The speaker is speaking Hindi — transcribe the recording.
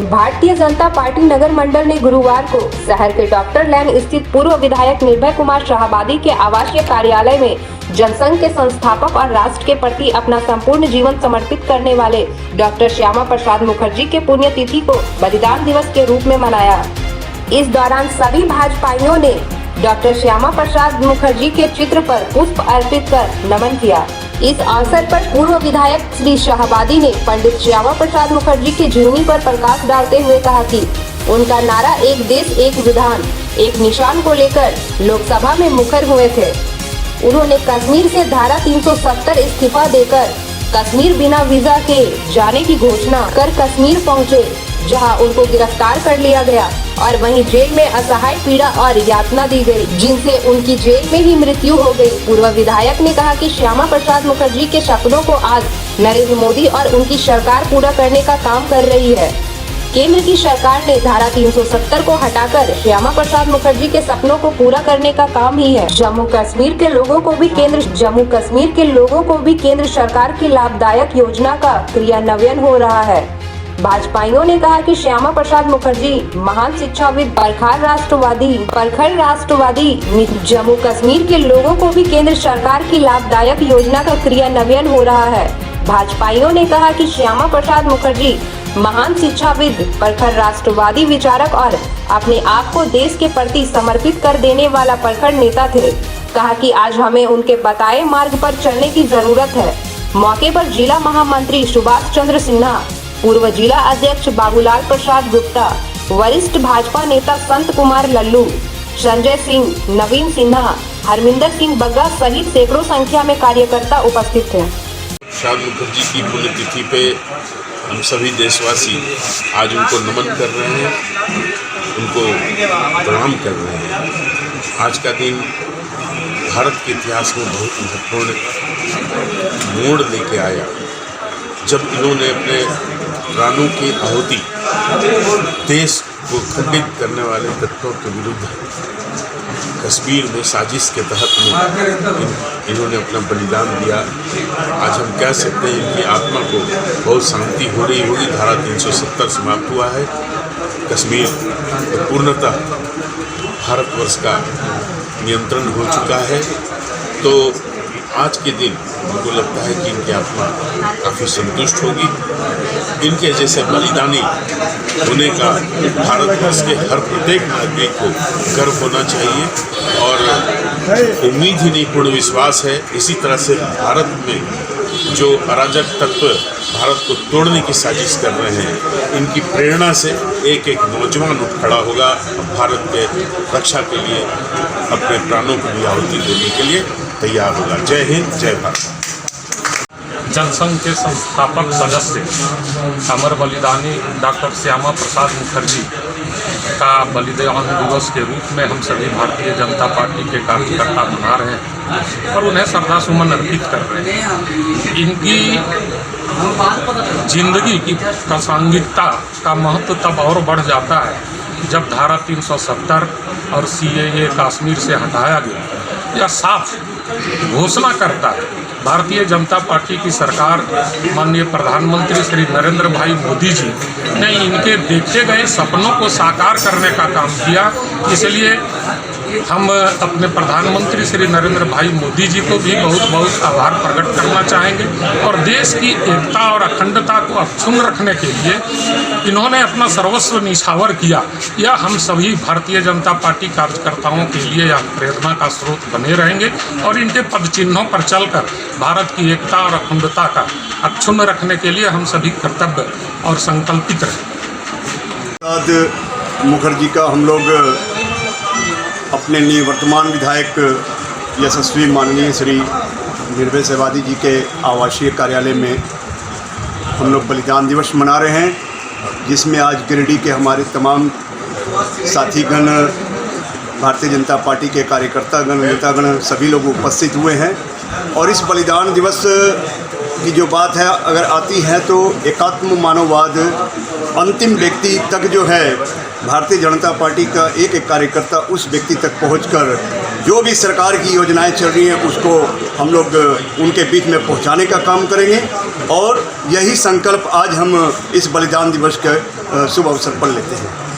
भारतीय जनता पार्टी नगर मंडल ने गुरुवार को शहर के डॉक्टर लैन स्थित पूर्व विधायक निर्भय कुमार शाहाबादी के आवासीय कार्यालय में जनसंघ के संस्थापक और राष्ट्र के प्रति अपना संपूर्ण जीवन समर्पित करने वाले डॉक्टर श्यामा प्रसाद मुखर्जी के पुण्यतिथि को बलिदान दिवस के रूप में मनाया। इस दौरान सभी भाजपाइयों ने डॉक्टर श्यामा प्रसाद मुखर्जी के चित्र पर पुष्प अर्पित कर नमन किया। इस अवसर पर पूर्व विधायक श्री शाहाबादी ने पंडित श्यामा प्रसाद मुखर्जी की जीवनी पर प्रकाश डालते हुए कहा कि उनका नारा एक देश एक विधान एक निशान को लेकर लोकसभा में मुखर हुए थे। उन्होंने कश्मीर से धारा 370 इस्तीफा देकर कश्मीर बिना वीजा के जाने की घोषणा कर कश्मीर पहुंचे, जहां उनको गिरफ्तार कर लिया गया और वहीं जेल में असहाय पीड़ा और यातना दी गई, जिनसे उनकी जेल में ही मृत्यु हो गई। पूर्व विधायक ने कहा कि श्यामा प्रसाद मुखर्जी के सपनों को आज नरेंद्र मोदी और उनकी सरकार पूरा करने का काम कर रही है। केंद्र की सरकार ने धारा 370 को हटाकर श्यामा प्रसाद मुखर्जी के सपनों को पूरा करने का काम ही है। जम्मू कश्मीर के लोगों को भी केंद्र सरकार की लाभदायक योजना का क्रियान्वयन हो रहा है। भाजपाइयों ने कहा कि श्यामा प्रसाद मुखर्जी महान शिक्षाविद, प्रखर राष्ट्रवादी। जम्मू कश्मीर के लोगों को भी केंद्र सरकार की लाभदायक योजना का क्रियान्वयन हो रहा है। भाजपाइयों ने कहा कि श्यामा प्रसाद मुखर्जी महान शिक्षाविद, प्रखर राष्ट्रवादी विचारक और अपने आप को देश के प्रति समर्पित कर देने वाला प्रखर नेता थे। कहा कि आज हमें उनके बताए मार्ग पर चलने की जरूरत है। मौके पर जिला महामंत्री सुभाष चंद्र सिन्हा, पूर्व जिला अध्यक्ष बाबूलाल प्रसाद गुप्ता, वरिष्ठ भाजपा नेता संत कुमार लल्लू, संजय सिंह, नवीन सिन्हा, हरमिंदर सिंह बग्गा सहित सैकड़ों संख्या में कार्यकर्ता उपस्थित थे। प्रसाद मुखर्जी की पुण्यतिथि पे हम सभी देशवासी आज उनको नमन कर रहे हैं, उनको प्रणाम कर रहे हैं। आज का दिन भारत के इतिहास में बहुत महत्वपूर्ण मोड़ लेके आया, जब इन्होंने अपने प्राणों की आहुति देश को खंडित करने वाले तत्वों के विरुद्ध कश्मीर में साजिश के तहत इन्होंने अपना बलिदान दिया। आज हम कह सकते हैं कि आत्मा को बहुत शांति हो रही होगी। धारा 370 समाप्त हुआ है। कश्मीर तो पूर्णतः भारतवर्ष का नियंत्रण हो चुका है। तो आज के दिन मुझको लगता है कि इनकी आत्मा काफ़ी संतुष्ट होगी। इनके जैसे बलिदानी होने का भारतवर्ष के हर प्रत्येक नागरिक को गर्व होना चाहिए और उम्मीद ही नहीं पूर्ण विश्वास है। इसी तरह से भारत में जो अराजक तत्व भारत को तोड़ने की साजिश कर रहे हैं, इनकी प्रेरणा से एक एक नौजवान उठ खड़ा होगा, भारत के रक्षा के लिए अपने प्राणों को भी आहुति देने के लिए तैयार होगा। जय हिंद, जय भारत। जनसंघ के संस्थापक सदस्य अमर बलिदानी डॉक्टर श्यामा प्रसाद मुखर्जी का बलिदान दिवस के रूप में हम सभी भारतीय जनता पार्टी के कार्यकर्ता मना रहे हैं और उन्हें श्रद्धा सुमन अर्पित कर रहे हैं। इनकी जिंदगी की प्रासंगिकता का महत्व तब और बढ़ जाता है जब धारा 370 और CAA कश्मीर से हटाया गया। यह साफ घोषणा करता है भारतीय जनता पार्टी की सरकार, माननीय प्रधानमंत्री श्री नरेंद्र भाई मोदी जी ने इनके देखे गए सपनों को साकार करने का काम किया। इसलिए हम अपने प्रधानमंत्री श्री नरेंद्र भाई मोदी जी को भी बहुत बहुत आभार प्रकट करना चाहेंगे और देश की एकता और अखंडता को अक्षुण्ण रखने के लिए इन्होंने अपना सर्वस्व निछावर किया। यह हम सभी भारतीय जनता पार्टी कार्यकर्ताओं के लिए यह प्रेरणा का स्रोत बने रहेंगे और इनके पद चिन्हों पर चलकर भारत की एकता और अखंडता का अक्षुण्ण रखने के लिए हम सभी कर्तव्य और संकल्पित रहें। मुखर्जी का हम लोग अपने निवर्तमान विधायक यशस्वी माननीय श्री निर्भय शाहाबादी जी के आवासीय कार्यालय में हम लोग बलिदान दिवस मना रहे हैं, जिसमें आज गिरिडीह के हमारे तमाम साथीगण, भारतीय जनता पार्टी के कार्यकर्तागण, नेतागण सभी लोग उपस्थित हुए हैं। और इस बलिदान दिवस की जो बात है अगर आती है तो एकात्म मानववाद अंतिम व्यक्ति तक जो है भारतीय जनता पार्टी का एक एक कार्यकर्ता उस व्यक्ति तक पहुंचकर जो भी सरकार की योजनाएं चल रही हैं उसको हम लोग उनके बीच में पहुंचाने का काम करेंगे और यही संकल्प आज हम इस बलिदान दिवस के शुभ अवसर पर लेते हैं।